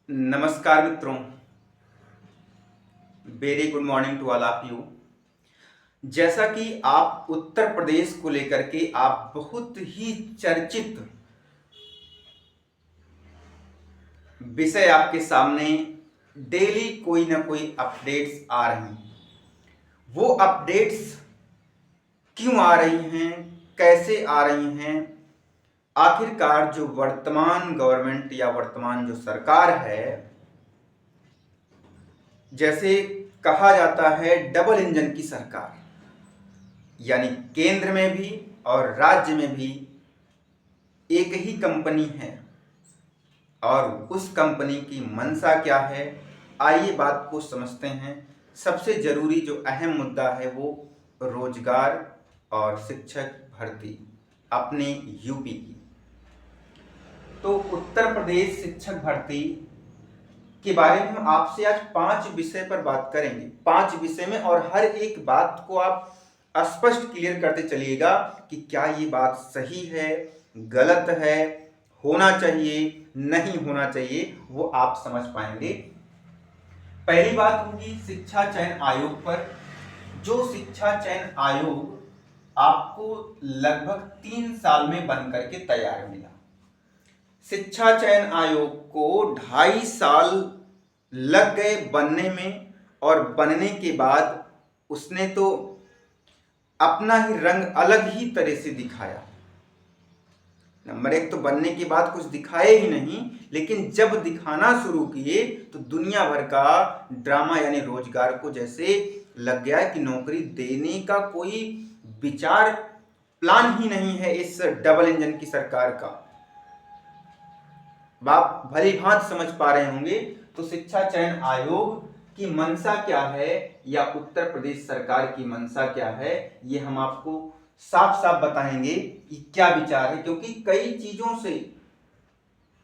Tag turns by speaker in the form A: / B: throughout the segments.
A: नमस्कार मित्रों, very good morning to all of you. जैसा कि आप उत्तर प्रदेश को लेकर के आप बहुत ही चर्चित विषय आपके सामने डेली कोई ना कोई अपडेट्स आ रही हैं। वो अपडेट्स क्यों आ रही हैं, कैसे आ रही हैं, आखिरकार जो वर्तमान गवर्नमेंट या वर्तमान जो सरकार है, जैसे कहा जाता है डबल इंजन की सरकार, यानी केंद्र में भी और राज्य में भी एक ही कंपनी है और उस कंपनी की मंशा क्या है, आइए बात को समझते हैं। सबसे जरूरी जो अहम मुद्दा है वो रोजगार और शिक्षक भर्ती अपने यूपी की। तो उत्तर प्रदेश शिक्षक भर्ती के बारे में हम आपसे आज 5 विषय पर बात करेंगे। 5 विषय में, और हर एक बात को आप स्पष्ट क्लियर करते चलिएगा कि क्या ये बात सही है, गलत है, होना चाहिए, नहीं होना चाहिए, वो आप समझ पाएंगे। पहली बात होगी शिक्षा चयन आयोग पर। जो शिक्षा चयन आयोग आपको लगभग 3 साल में बन करके तैयार मिला। शिक्षा चयन आयोग को 2.5 साल लग गए बनने में, और बनने के बाद उसने तो अपना ही रंग अलग ही तरह से दिखाया। नंबर 1 तो बनने के बाद कुछ दिखाए ही नहीं, लेकिन जब दिखाना शुरू किए तो दुनिया भर का ड्रामा यानी रोजगार को जैसे लग गया कि नौकरी देने का कोई विचार प्लान ही नहीं है इस डबल इंजन की सरकार का। आप भली भांति समझ पा रहे होंगे। तो शिक्षा चयन आयोग की मंशा क्या है या उत्तर प्रदेश सरकार की मंशा क्या है, ये हम आपको साफ साफ बताएंगे कि क्या विचार है, क्योंकि कई चीजों से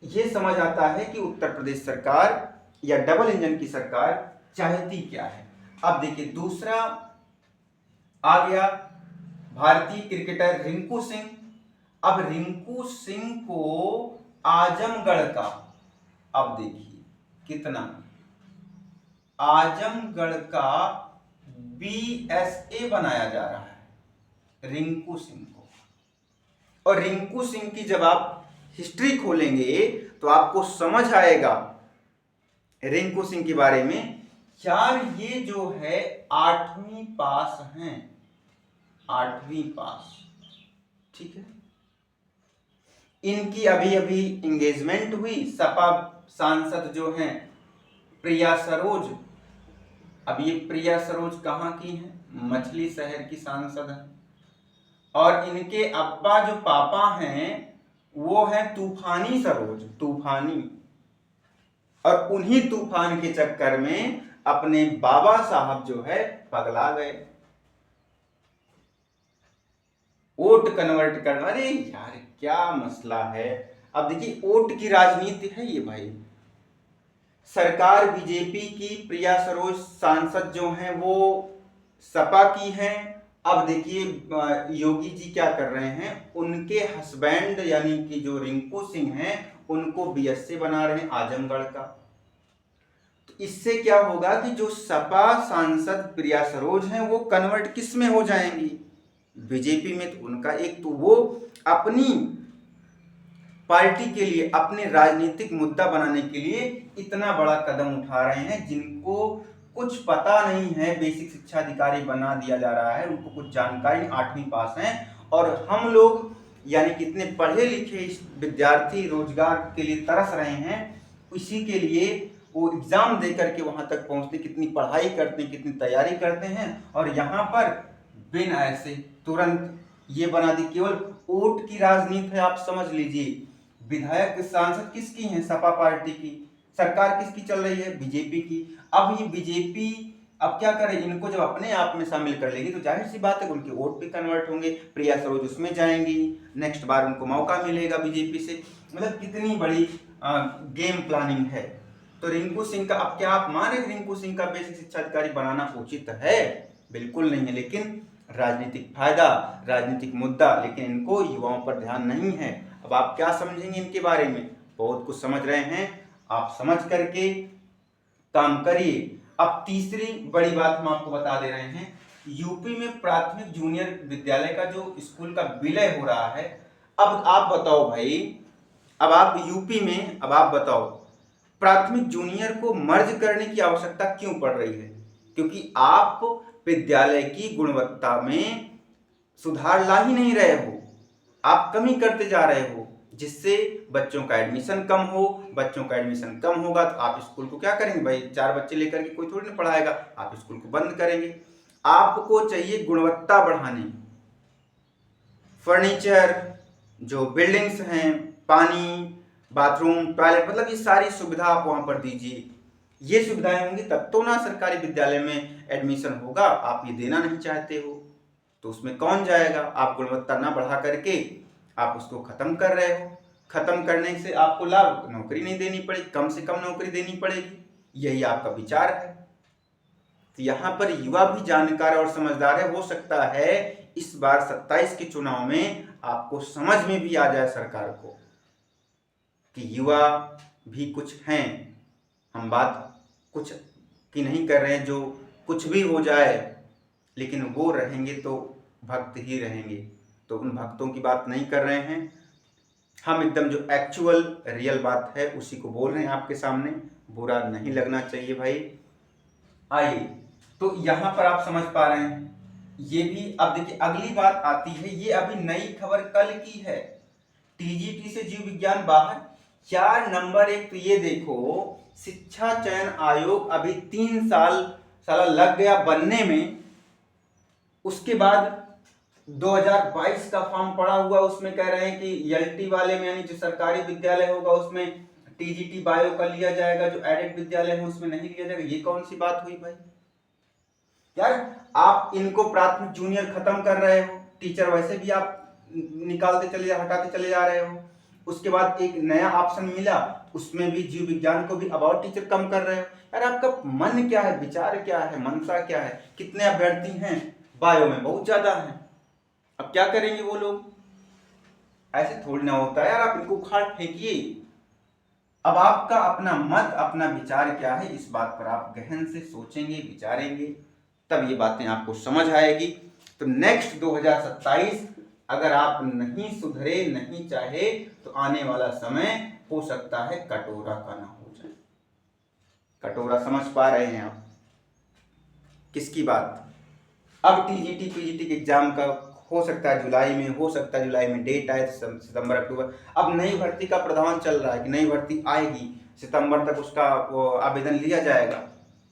A: ये समझ आता है कि उत्तर प्रदेश सरकार या डबल इंजन की सरकार चाहती क्या है। अब देखिए, दूसरा आ गया भारतीय क्रिकेटर रिंकू सिंह। अब रिंकू सिंह को आजमगढ़ का, अब देखिए कितना, आजमगढ़ का बीएसए बनाया जा रहा है रिंकू सिंह को। और रिंकू सिंह की जब आप हिस्ट्री खोलेंगे तो आपको समझ आएगा रिंकू सिंह के बारे में। यार ये जो है 8वीं पास हैं, 8वीं पास, ठीक है। इनकी अभी अभी एंगेजमेंट हुई। सपा सांसद जो हैं प्रिया सरोज, अब ये प्रिया सरोज कहाँ की हैं? मछली शहर की सांसद हैं। और इनके अब्बा जो पापा हैं वो हैं तूफानी सरोज, तूफानी। और उन्हीं तूफान के चक्कर में अपने बाबा साहब जो है पगला गए, वोट कन्वर्ट करना। अरे यार क्या मसला है। अब देखिए वोट की राजनीति है ये भाई। सरकार बीजेपी की, प्रिया सरोज सांसद जो हैं वो सपा की हैं। अब देखिए योगी जी क्या कर रहे हैं, उनके हस्बैंड यानी कि जो रिंकू सिंह हैं उनको बीएसए बना रहे हैं आजमगढ़ का। तो इससे क्या होगा कि जो सपा सांसद प्रिया सरोज हैं वो कन्वर्ट किस में हो जाएंगी? बीजेपी में। तो उनका एक तो वो अपनी पार्टी के लिए, अपने राजनीतिक मुद्दा बनाने के लिए इतना बड़ा कदम उठा रहे हैं। जिनको कुछ पता नहीं है, बेसिक शिक्षा अधिकारी बना दिया जा रहा है, उनको कुछ जानकारी, 8वीं पास हैं। और हम लोग यानी कितने पढ़े लिखे विद्यार्थी रोजगार के लिए तरस रहे हैं, इसी के लिए वो एग्जाम दे करके वहां तक पहुंचते, कितनी पढ़ाई करते हैं, कितनी तैयारी करते हैं। और यहाँ पर बिन ऐसे तुरंत ये बना दी, केवल वोट की राजनीति है। आप समझ लीजिए, विधायक सांसद किसकी हैं? सपा पार्टी की। सरकार किसकी चल रही है? बीजेपी की। अब ये बीजेपी अब क्या करे, इनको जब अपने आप में शामिल कर लेगी तो जाहिर सी बात है उनके वोट भी कन्वर्ट होंगे, प्रिया सरोज उसमें जाएंगी, नेक्स्ट बार उनको मौका मिलेगा बीजेपी से। मतलब कितनी बड़ी गेम प्लानिंग है। तो रिंकू सिंह का, अब क्या आप माने रिंकू सिंह का बेसिक शिक्षा अधिकारी बनाना उचित है? बिल्कुल नहीं है, लेकिन राजनीतिक फायदा, राजनीतिक मुद्दा, लेकिन इनको युवाओं पर ध्यान नहीं है। अब आप क्या समझेंगे इनके बारे में? बहुत कुछ समझ रहे हैं, आप समझ करके काम करिए। अब तीसरी बड़ी बात हम आपको बता दे रहे हैं, यूपी में प्राथमिक जूनियर विद्यालय का जो स्कूल का विलय हो रहा है। अब आप बताओ भाई, अब आप यूपी में, अब आप बताओ प्राथमिक जूनियर को मर्ज करने की आवश्यकता क्यों पड़ रही है? क्योंकि आप विद्यालय की गुणवत्ता में सुधार ला ही नहीं रहे हो, आप कमी करते जा रहे हो, जिससे बच्चों का एडमिशन कम हो। बच्चों का एडमिशन कम होगा तो आप स्कूल को क्या करेंगे भाई? 4 बच्चे लेकर के कोई थोड़ी ना पढ़ाएगा, आप स्कूल को बंद करेंगे। आपको चाहिए गुणवत्ता बढ़ाने, फर्नीचर, जो बिल्डिंग्स हैं, पानी, बाथरूम, टॉयलेट, मतलब ये सारी सुविधा आप वहां पर दीजिए। ये सुविधाएं होंगी तब तो ना सरकारी विद्यालय में एडमिशन होगा। आप ये देना नहीं चाहते हो तो उसमें कौन जाएगा? आप गुणवत्ता ना बढ़ा करके आप उसको खत्म कर रहे हो। खत्म करने से आपको लाभ, नौकरी नहीं देनी पड़ेगी, कम से कम नौकरी देनी पड़ेगी, यही आपका विचार है। तो यहाँ पर युवा भी जानकार और समझदार है। हो सकता है इस बार 27 के चुनाव में आपको समझ में भी आ जाए सरकार को कि युवा भी कुछ हैं। हम बात कुछ की नहीं कर रहे हैं जो कुछ भी हो जाए, लेकिन वो रहेंगे तो भक्त ही रहेंगे, तो उन भक्तों की बात नहीं कर रहे हैं हम। एकदम जो एक्चुअल रियल बात है उसी को बोल रहे हैं आपके सामने। बुरा नहीं लगना चाहिए भाई। आइए, तो यहाँ पर आप समझ पा रहे हैं ये भी। अब देखिए अगली बात आती है, ये अभी नई खबर कल की है, टीजीटी से जीव विज्ञान बाहर। यार नंबर एक तो ये देखो, शिक्षा चयन आयोग अभी 3 साल लग गया बनने में, उसके बाद 2022 का फॉर्म पड़ा हुआ, उसमें कह रहे हैं कि एलटी वाले में यानी जो सरकारी विद्यालय होगा उसमें टीजीटी बायो का लिया जाएगा, जो एडेड विद्यालय है उसमें नहीं लिया जाएगा। ये कौन सी बात हुई भाई? यार आप इनको प्राथमिक जूनियर खत्म कर रहे हो, टीचर वैसे भी आप निकालते चले हटाते चले जा रहे हो। उसके बाद एक नया ऑप्शन मिला, उसमें भी जीव विज्ञान को भी अबाउट टीचर कम कर रहे हो। यार आपका मन क्या है, विचार क्या है, मंशा क्या है? कितने अभ्यर्थी हैं बायो में? बहुत ज्यादा हैं। अब क्या करेंगे वो लोग? ऐसे थोड़ी ना होता है यार, आप इनको उखाड़ फेंकिए। अब आपका अपना मत, अपना विचार क्या है, इस बात पर आप गहन से सोचेंगे, विचारेंगे, तब ये बातें आपको समझ आएगी। तो नेक्स्ट 2027 अगर आप नहीं सुधरे, नहीं चाहे, तो आने वाला समय हो सकता है कटोरा का ना हो जाए। कटोरा समझ पा रहे हैं आप किसकी बात? अब टीजीटी पीजीटी के एग्जाम का हो सकता है जुलाई में, हो सकता है जुलाई में डेट आए, सितंबर अक्टूबर। अब नई भर्ती का प्रावधान चल रहा है कि नई भर्ती आएगी, सितंबर तक उसका आवेदन लिया जाएगा।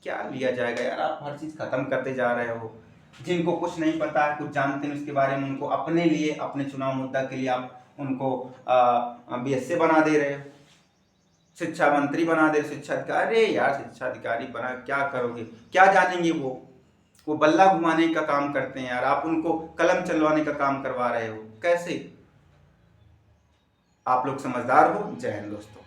A: क्या लिया जाएगा यार? आप हर चीज खत्म करते जा रहे हो। जिनको कुछ नहीं पता है, कुछ जानते हैं उसके बारे में, उनको अपने लिए, अपने चुनाव मुद्दा के लिए आप उनको बीएसए बना दे रहे हो, शिक्षा मंत्री बना दे, शिक्षा अधिकारी। अरे यार शिक्षा अधिकारी बना क्या करोगे? क्या जानेंगे वो बल्ला घुमाने का काम करते हैं यार, आप उनको कलम चलवाने का काम करवा रहे हो। कैसे? आप लोग समझदार हो। जय हिंद दोस्तों।